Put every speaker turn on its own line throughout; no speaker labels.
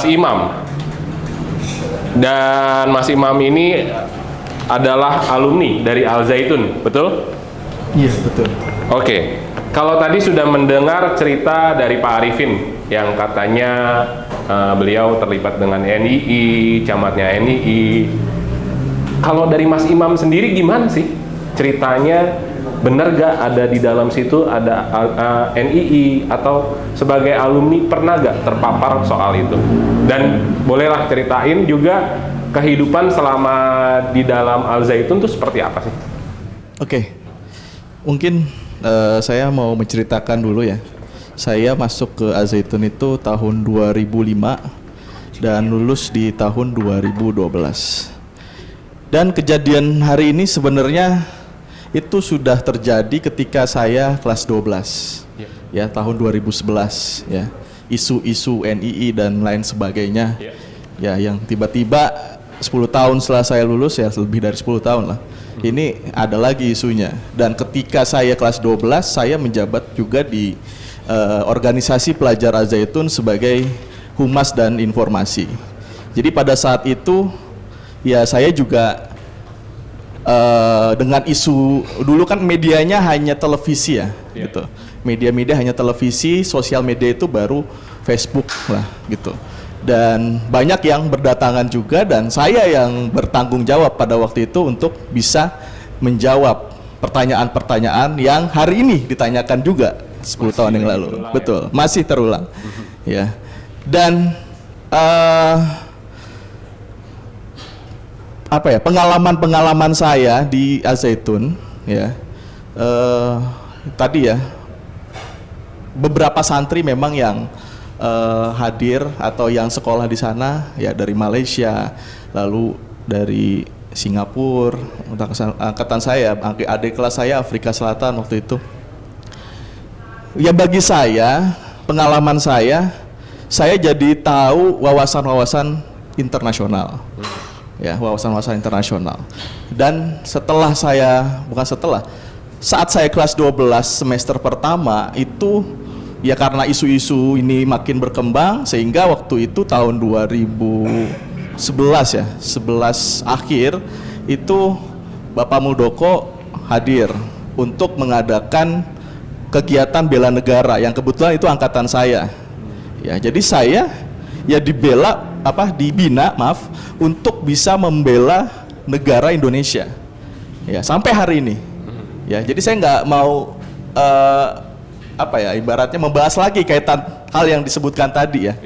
Mas Imam. Dan Mas Imam ini adalah alumni dari Al Zaitun, betul?
Iya, betul.
Oke. Kalau tadi sudah mendengar cerita dari Pak Arifin yang katanya beliau terlibat dengan NII, camatnya NII. Kalau dari Mas Imam sendiri gimana sih ceritanya? Benar gak ada di dalam situ ada NII atau sebagai alumni pernah gak terpapar soal itu? Dan bolehlah ceritain juga kehidupan selama di dalam Al Zaitun itu seperti apa sih?
Oke, mungkin saya mau menceritakan dulu ya. Saya masuk ke Al Zaitun itu tahun 2005 dan lulus di tahun 2012. Dan kejadian hari ini sebenarnya itu sudah terjadi ketika saya kelas 12 ya tahun 2011 ya, isu-isu NII dan lain sebagainya ya, yang tiba-tiba 10 tahun setelah saya lulus ya, lebih dari 10 tahun lah, ini ada lagi isunya. Dan ketika saya kelas 12 saya menjabat juga di organisasi pelajar Al Zaitun sebagai humas dan informasi. Jadi pada saat itu ya saya juga dengan isu, dulu kan medianya hanya televisi ya, gitu. Media-media hanya televisi, sosial media itu baru Facebook lah gitu. Dan banyak yang berdatangan juga, dan saya yang bertanggung jawab pada waktu itu untuk bisa menjawab pertanyaan-pertanyaan yang hari ini ditanyakan juga 10 tahun yang lalu. Betul, masih terulang. Ya. Dan apa ya, pengalaman saya di Al Zaitun ya, tadi ya beberapa santri memang yang hadir atau yang sekolah di sana ya, dari Malaysia, lalu dari Singapura, angkatan saya, adik kelas saya Afrika Selatan waktu itu. Ya bagi saya, pengalaman saya jadi tahu wawasan-wawasan internasional. Ya, wawasan-wawasan internasional. Dan saat saya kelas 12 semester pertama itu ya, karena isu-isu ini makin berkembang, sehingga waktu itu tahun 2011 ya, 11 akhir itu Bapak Muldoko hadir untuk mengadakan kegiatan bela negara yang kebetulan itu angkatan saya. Ya, jadi saya ya dibina untuk bisa membela negara Indonesia ya sampai hari ini ya. Jadi saya nggak mau ibaratnya membahas lagi kaitan hal yang disebutkan tadi ya.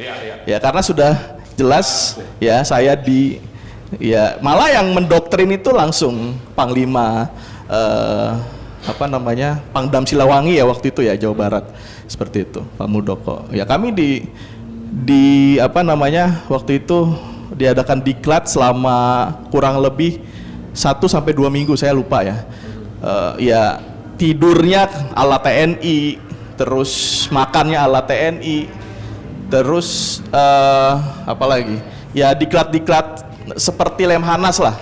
Ya karena sudah jelas ya, saya malah yang mendoktrin itu langsung Panglima Pangdam Silawangi ya waktu itu ya, Jawa Barat, seperti itu, Pak Muldoko. Ya kami waktu itu diadakan diklat selama kurang lebih 1-2 minggu, saya lupa ya. Ya tidurnya ala TNI, terus makannya ala TNI, terus ya diklat seperti Lemhanas lah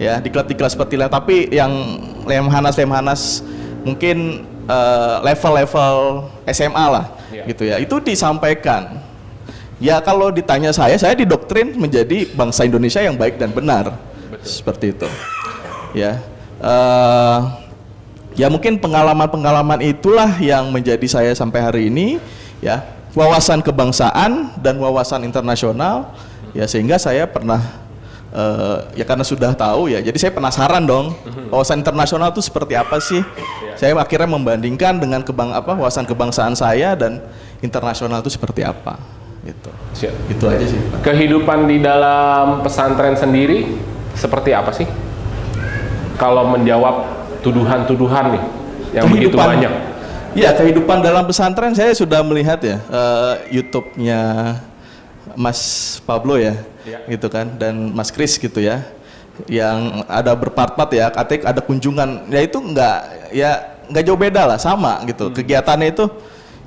ya, diklat seperti tapi yang Lemhanas mungkin level SMA lah gitu ya, itu disampaikan. Ya kalau ditanya saya didoktrin menjadi bangsa Indonesia yang baik dan benar. Betul. Seperti itu. Ya, ya mungkin pengalaman itulah yang menjadi saya sampai hari ini. Ya, wawasan kebangsaan dan wawasan internasional. Ya sehingga saya pernah, ya karena sudah tahu ya, jadi saya penasaran dong, wawasan internasional itu seperti apa sih? Saya akhirnya membandingkan dengan wawasan kebangsaan saya dan internasional itu seperti apa. Gitu. Itu aja sih.
Kehidupan di dalam pesantren sendiri seperti apa sih? Kalau menjawab tuduhan-tuduhan nih yang begitu banyak.
Ya, kehidupan dalam pesantren saya sudah melihat ya, YouTube-nya Mas Pablo ya, gitu kan, dan Mas Kris gitu ya, yang ada berpart-part ya, katanya ada kunjungan, ya itu nggak jauh beda lah, sama gitu. Kegiatannya itu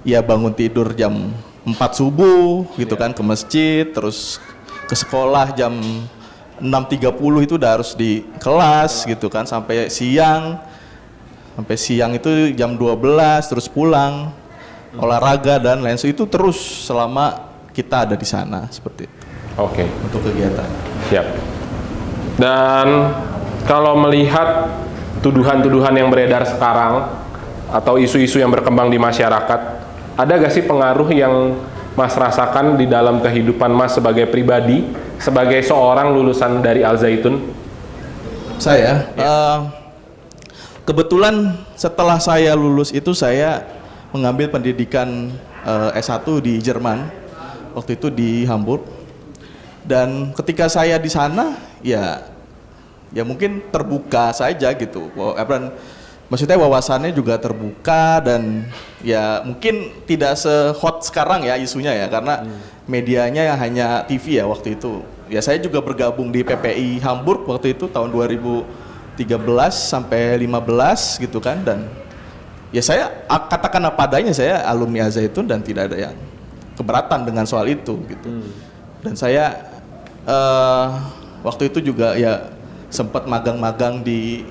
ya bangun tidur jam 4 subuh gitu kan, ke masjid, terus ke sekolah jam 6.30 itu udah harus di kelas gitu kan, sampai siang itu jam 12 terus pulang, olahraga dan lain sebagainya, itu terus selama kita ada di sana, seperti itu.
Oke.
untuk kegiatan.
Siap. Dan kalau melihat tuduhan-tuduhan yang beredar sekarang atau isu-isu yang berkembang di masyarakat, ada gak sih pengaruh yang Mas rasakan di dalam kehidupan Mas sebagai pribadi, sebagai seorang lulusan dari Al Zaitun?
Saya, kebetulan setelah saya lulus itu saya mengambil pendidikan S1 di Jerman, waktu itu di Hamburg. Dan ketika saya di sana, ya mungkin terbuka saja gitu. Maksudnya wawasannya juga terbuka dan ya mungkin tidak se-hot sekarang ya isunya ya, karena medianya hanya TV ya waktu itu. Ya saya juga bergabung di PPI Hamburg waktu itu tahun 2013 sampai 15 gitu kan, dan ya saya katakan apa adanya, saya alumni Al Zaitun dan tidak ada yang keberatan dengan soal itu gitu. Dan saya waktu itu juga ya sempat magang-magang di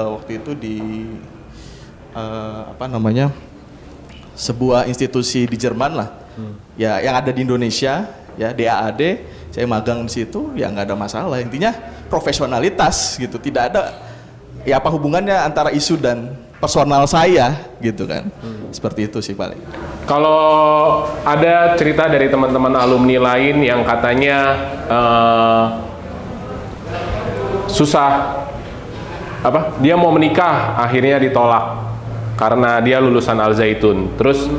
waktu itu di sebuah institusi di Jerman lah, ya yang ada di Indonesia ya, DAAD. Saya magang di situ ya nggak ada masalah, intinya profesionalitas gitu, tidak ada ya apa hubungannya antara isu dan personal saya gitu kan. Seperti itu sih paling.
Kalau ada cerita dari teman-teman alumni lain yang katanya susah, dia mau menikah akhirnya ditolak karena dia lulusan Al Zaitun. Terus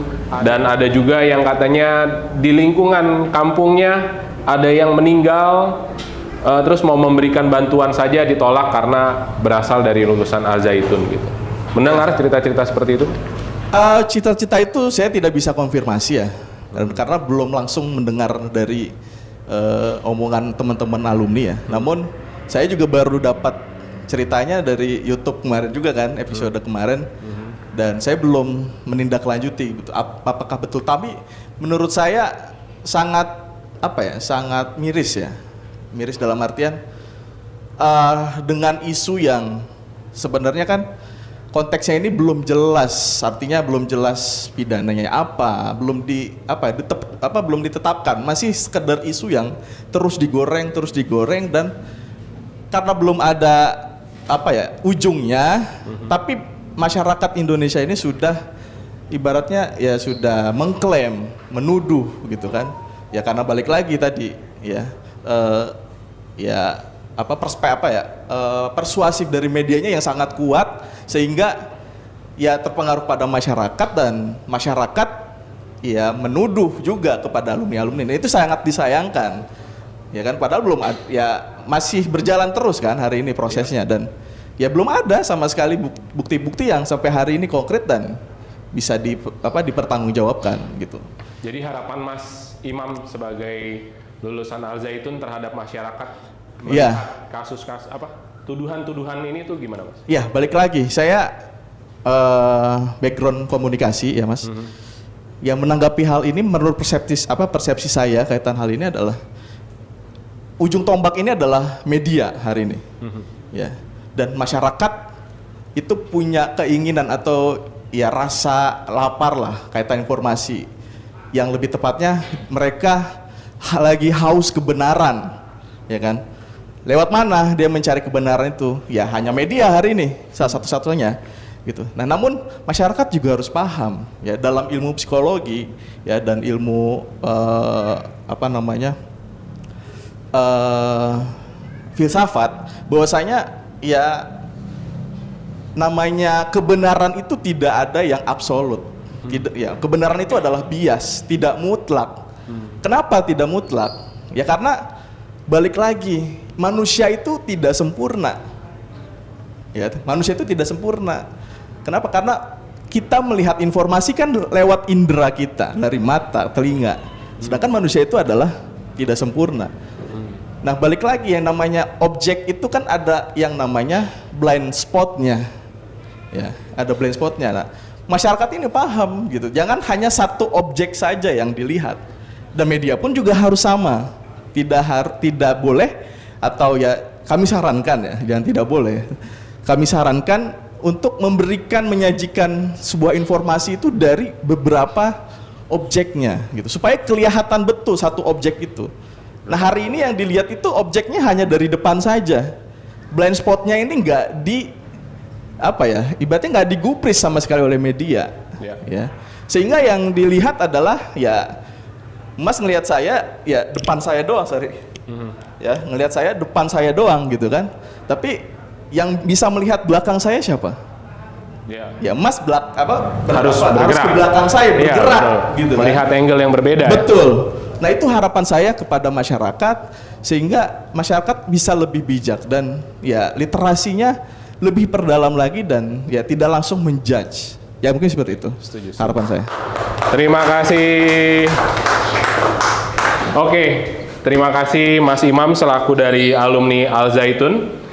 dan ada juga yang katanya di lingkungan kampungnya ada yang meninggal, terus mau memberikan bantuan saja ditolak karena berasal dari lulusan Al Zaitun gitu. Mendengar cerita-cerita seperti itu?
Cita-cita itu saya tidak bisa konfirmasi ya, karena belum langsung mendengar dari omongan teman-teman alumni ya. Namun saya juga baru dapat ceritanya dari YouTube kemarin juga kan, episode kemarin, dan saya belum menindaklanjuti apakah betul. Tapi menurut saya sangat sangat miris ya, miris dalam artian dengan isu yang sebenarnya kan konteksnya ini belum jelas, artinya belum jelas pidananya apa, belum ditetapkan, masih sekedar isu yang terus digoreng dan karena belum ada ujungnya, tapi masyarakat Indonesia ini sudah ibaratnya ya sudah mengklaim, menuduh gitu kan, ya karena balik lagi tadi ya persuasif dari medianya yang sangat kuat sehingga ya terpengaruh pada masyarakat dan masyarakat ya menuduh juga kepada alumni-alumni. Nah, itu sangat disayangkan. Ya kan, padahal belum ya masih berjalan terus kan hari ini prosesnya, dan ya belum ada sama sekali bukti-bukti yang sampai hari ini konkret dan bisa dipertanggungjawabkan gitu.
Jadi harapan Mas Imam sebagai lulusan Al Zaitun terhadap masyarakat melihat kasus-kasus tuduhan-tuduhan ini tuh gimana, Mas?
Ya, balik lagi, saya background komunikasi ya, Mas. Yang menanggapi hal ini menurut persepsi saya kaitan hal ini adalah ujung tombak ini adalah media hari ini. Ya. Dan masyarakat itu punya keinginan atau ya rasa lapar lah kaitan informasi. Yang lebih tepatnya mereka lagi haus kebenaran, ya kan? Lewat mana dia mencari kebenaran itu? Ya hanya media hari ini, salah satu-satunya gitu. Nah, namun masyarakat juga harus paham ya dalam ilmu psikologi ya dan ilmu filsafat, bahwasanya ya namanya kebenaran itu tidak ada yang absolut. Tidak, ya, kebenaran itu adalah bias, tidak mutlak. Kenapa tidak mutlak? Ya karena balik lagi, manusia itu tidak sempurna. Ya, manusia itu tidak sempurna. Kenapa? Karena kita melihat informasi kan lewat indera kita, dari mata, telinga. Sedangkan manusia itu adalah tidak sempurna. Nah, balik lagi yang namanya objek itu kan ada yang namanya blind spotnya. Ya, ada blind spotnya. Nah, masyarakat ini paham gitu. Jangan hanya satu objek saja yang dilihat. Dan media pun juga harus sama. Tidak boleh, atau ya kami sarankan ya, jangan tidak boleh. Kami sarankan untuk menyajikan sebuah informasi itu dari beberapa objeknya gitu, supaya kelihatan betul satu objek itu. Nah hari ini yang dilihat itu objeknya hanya dari depan saja. Blind spotnya ini nggak di apa ya, ibaratnya nggak digubris sama sekali oleh media. Ya. Sehingga yang dilihat adalah ya Mas ngelihat saya ya depan saya doang, ya ngelihat saya depan saya doang gitu kan. Tapi yang bisa melihat belakang saya siapa? Ya Mas harus ke belakang saya bergerak, gitu kan.
Melihat angle yang berbeda.
Betul. Nah itu harapan saya kepada masyarakat sehingga masyarakat bisa lebih bijak dan ya literasinya lebih perdalam lagi dan ya tidak langsung menjudge. Ya mungkin seperti itu.
Setuju.
Harapan saya.
Terima kasih. Oke, terima kasih Mas Imam selaku dari alumni Al Zaitun.